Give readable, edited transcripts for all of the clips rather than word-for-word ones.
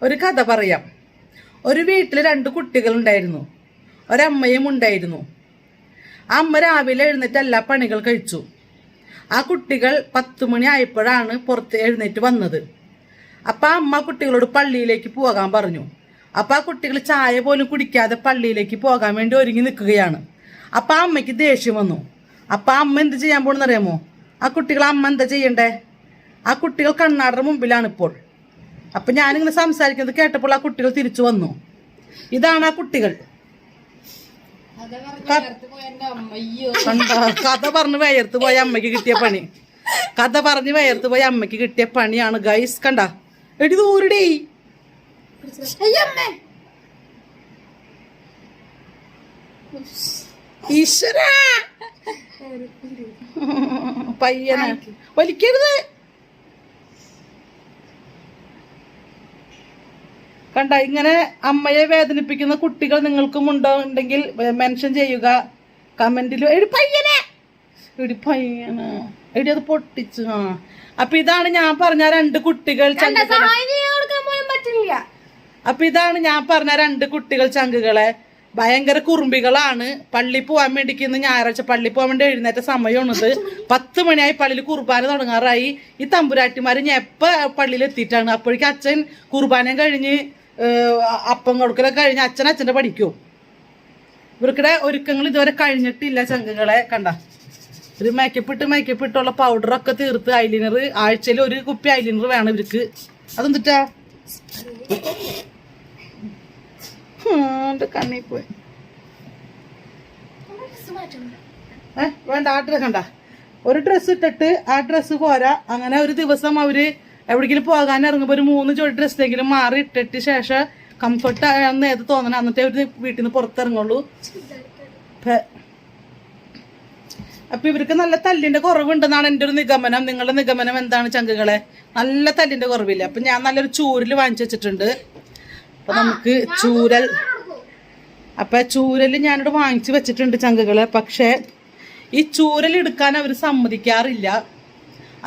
ഒരു കഥ പറയാം. ഒരു വീട്ടിൽ 2 കുട്ടികളുണ്ടായിരുന്നു. ഒരമ്മയും ഉണ്ടായിരുന്നു. ആ അമ്മ രാവിലെ എഴുന്നേറ്റ് എല്ലാ പണികൾ കഴിച്ചു. ആ കുട്ടികൾ 10 മണി ആയപ്പോഴാണ് പുറത്ത് എഴുന്നേറ്റ് വന്നത്. അപ്പം ആ അമ്മ കുട്ടികളോട് പള്ളിയിലേക്ക് പോകാൻ പറഞ്ഞു. അപ്പം ആ കുട്ടികൾ ചായ പോലും കുടിക്കാതെ പള്ളിയിലേക്ക് പോകാൻ വേണ്ടി ഒരുങ്ങി നിൽക്കുകയാണ്. അപ്പം ആ അമ്മയ്ക്ക് ദേഷ്യം വന്നു. അപ്പം ആ അമ്മ എന്ത് ചെയ്യാൻ പോണെന്നറിയാമോ? ആ കുട്ടികൾ അമ്മ എന്താ ചെയ്യണ്ടേ? ആ കുട്ടികൾ കണ്ണാടിയുടെ മുമ്പിലാണ് ഇപ്പോൾ. അപ്പം ഞാനിങ്ങനെ സംസാരിക്കുന്നത് കേട്ടപ്പോൾ ആ കുട്ടികൾ തിരിച്ചു വന്നു. ഇതാണ് ആ കുട്ടികൾ. കഥ പറഞ്ഞ് വയർത്ത് പോയ അമ്മയ്ക്ക് കിട്ടിയ പണി. കഥ പറഞ്ഞ് വയർത്ത് പോയ അമ്മയ്ക്ക് കിട്ടിയ പണിയാണ് ഗൈസ്. കണ്ട എടി ദൂരടേ ഈശ്വര പയ്യന വലിക്കരുത്. കണ്ട ഇങ്ങനെ അമ്മയെ വേദനിപ്പിക്കുന്ന കുട്ടികൾ നിങ്ങൾക്കും ഉണ്ടെങ്കിൽ മെൻഷൻ ചെയ്യുക കമന്റിൽ. എടി പയ്യനെ എടി പയ്യന എടി അത് പൊട്ടിച്ചു. അപ്പൊ ഇതാണ് ഞാൻ പറഞ്ഞ 2 കുട്ടികൾ ചങ്കുകളെ. അപ്പൊ ഇതാണ് ഞാൻ പറഞ്ഞ 2 കുട്ടികൾ ചങ്കുകളെ. ഭയങ്കര കുറുമ്പികളാണ്. പള്ളി പോകാൻ വേണ്ടിക്കുന്ന ഞായറാഴ്ച പള്ളി പോകാൻ വേണ്ടി എഴുന്നേറ്റ സമയമാണിത്. 10 മണിയായി. പള്ളിയിൽ കുർബാന തുടങ്ങാറായി. ഈ തമ്പുരാട്ടിമാര് എപ്പ പള്ളിയിൽ എത്തിയിട്ടാണ്. അപ്പോഴേക്കും അച്ഛൻ കുർബാനയും കഴിഞ്ഞ് അപ്പം കൊടുക്കലൊക്കെ കഴിഞ്ഞ് അച്ഛൻ്റെ പഠിക്കും. ഇവർക്കിടെ ഒരുക്കങ്ങൾ ഇതുവരെ കഴിഞ്ഞിട്ടില്ല ചങ്കുകളെ. കണ്ട ഒരു മേക്കപ്പ് ഇട്ടുള്ള പൗഡറൊക്കെ തീർത്ത് ഐലൈനർ ആഴ്ചയിൽ 1 കുപ്പി ഐലൈനർ വേണം ഇവർക്ക്. അതെന്തിട്ടാ കണ്ണി പോയി. വേണ്ട ആ ഡ്രസ് കണ്ട. ഒരു ഡ്രസ്സ് ഇട്ടിട്ട് ആ ഡ്രസ്സ് പോരാ. അങ്ങനെ ഒരു ദിവസം അവര് എവിടെയെങ്കിലും പോകാൻ ഇറങ്ങുമ്പോൾ ഒരു 3 ജോഡി ഡ്രസ്സെങ്കിലും മാറി ഇട്ടിട്ട് ശേഷം കംഫർട്ട് ആണെന്ന് ഏത് തോന്നണം. എന്നിട്ട് അവര് വീട്ടിൽ നിന്ന് പുറത്തിറങ്ങുള്ളൂ. അപ്പൊ ഇവർക്ക് നല്ല തല്ലിന്റെ കുറവുണ്ടെന്നാണ് എൻ്റെ ഒരു നിഗമനം. നിങ്ങളുടെ നിഗമനം എന്താണ് ചങ്കുകളെ? നല്ല തല്ലിന്റെ കുറവില്ല. അപ്പൊ ഞാൻ നല്ലൊരു ചൂരൽ വാങ്ങിച്ചു വെച്ചിട്ടുണ്ട്. അപ്പൊ നമുക്ക് ചൂരൽ ഞാനിവിടെ വാങ്ങിച്ചു വെച്ചിട്ടുണ്ട് ചങ്കുകളെ. പക്ഷെ ഈ ചൂരൽ എടുക്കാൻ അവർ സമ്മതിക്കാറില്ല.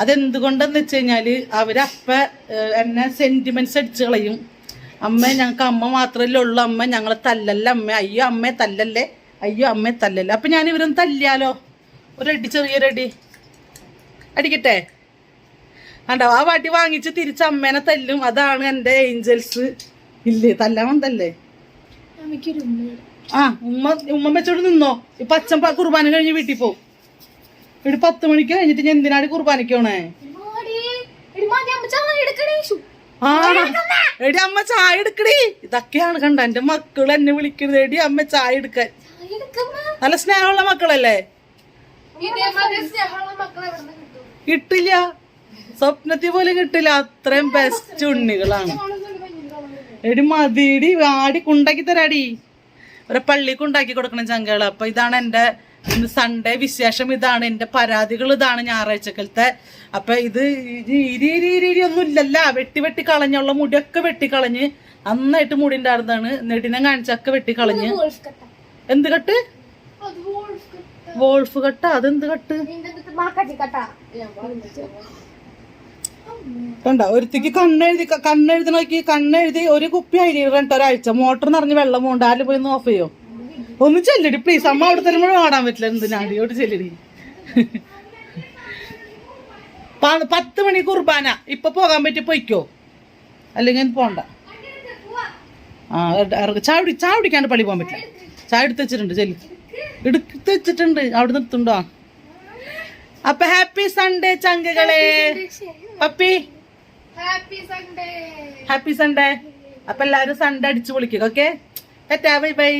അതെന്തുകൊണ്ടെന്ന് വെച്ച് കഴിഞ്ഞാൽ അവരപ്പ എന്നെ സെന്റിമെന്റ്സ് അടിച്ചു കളയും. അമ്മ ഞങ്ങൾക്ക് അമ്മ മാത്രമല്ലേ ഉള്ളൂ. അമ്മ ഞങ്ങളെ തല്ലല്ല അമ്മ. അയ്യോ അമ്മയെ തല്ലല്ലേ, അയ്യോ അമ്മയെ തല്ലല്ലേ. അപ്പൊ ഞാൻ ഇവരൊന്ന് തല്ലിയാലോ? ഒരടി, ചെറിയൊരടി അടിക്കട്ടെ. കണ്ടോ ആ വടി വാങ്ങിച്ച് തിരിച്ച് അമ്മേനെ തല്ലും. അതാണ് എൻ്റെ ഏഞ്ചൽസ്. ഇല്ലേ തല്ലാമന്തല്ലേ? ആ ഉമ്മ വെച്ചോട് നിന്നോ. ഇപ്പൊ അച്ഛൻ കുർബാന കഴിഞ്ഞ് വീട്ടിൽ പോവും. ഇവിടെ 10 മണിക്ക് കഴിഞ്ഞിട്ട് ഞാൻ എന്തിനാണ് കുർബാനയ്ക്കോണേ? ആ എടി അമ്മ ചായ എടുക്കണേ. ഇതൊക്കെയാണ് കണ്ട എന്റെ മക്കൾ എന്നെ വിളിക്കുന്നത്. എടി അമ്മ ചായ എടുക്കാൻ. നല്ല സ്നേഹമുള്ള മക്കളല്ലേ? കിട്ടില്ല, സ്വപ്നത്തിൽ പോലും കിട്ടില്ല. അത്രയും ബെസ്റ്റ് ഉണ്ണികളാണ്. എടി മതിടി ആടി കുണ്ടാക്കി തരാടി. ഒരു പള്ളിക്ക് ഉണ്ടാക്കി കൊടുക്കണം ചങ്കള്. അപ്പൊ ഇതാണ് എൻ്റെ സൺഡേ വിശേഷം. ഇതാണ് എൻ്റെ പരാതികൾ. ഇതാണ് ഞായറാഴ്ചക്കലത്തെ. അപ്പൊ ഇത് ഒന്നും ഇല്ലല്ല. വെട്ടി കളഞ്ഞുള്ള മുടിയൊക്കെ വെട്ടിക്കളഞ്ഞ് നന്നായിട്ട് മുടി ഉണ്ടായിരുന്നതാണ്. നെടിനെ കാണിച്ചൊക്കെ വെട്ടിക്കളഞ്ഞ്. എന്ത് കട്ട്? വോൾഫ് കട്ട. അതെന്ത് കട്ട്? കണ്ട ഒരുത്തിക്ക് കണ്ണെഴുതി നോക്കി. കണ്ണെഴുതി 1 കുപ്പി ഐലൈനർ ഒരാഴ്ച. മോട്ടർ നിറഞ്ഞ് വെള്ളം പോണ്ട്. ആര് പോയി ഒന്ന് ഓഫ് ചെയ്യോ? ഒന്ന് ചെല്ലടി പ്ലീസ്. അമ്മ അവിടെ തരുമ്പോൾ ഓടാൻ പറ്റില്ല. എന്തിനാടിയോട് ചെല്ലടി. 10 മണി കുർബാന. ഇപ്പൊ പോകാൻ പറ്റി പൊയ്ക്കോ, അല്ലെങ്കിൽ പോണ്ട. ചായ കുടിക്കാണ്ട് പള്ളി പോകാൻ പറ്റില്ല. ചായ എടുത്ത് വെച്ചിട്ടുണ്ട്. ചെല്ലു എടുത്ത് വെച്ചിട്ടുണ്ട്. അവിടെ നിർത്തുണ്ടോ? അപ്പൊ ഹാപ്പി സൺഡേ ചങ്കുകളെ. പപ്പി ഹാപ്പി സൺഡേ. അപ്പൊ എല്ലാരും സൺഡേ അടിച്ചു പൊളിക്കുക. Okay, bye by.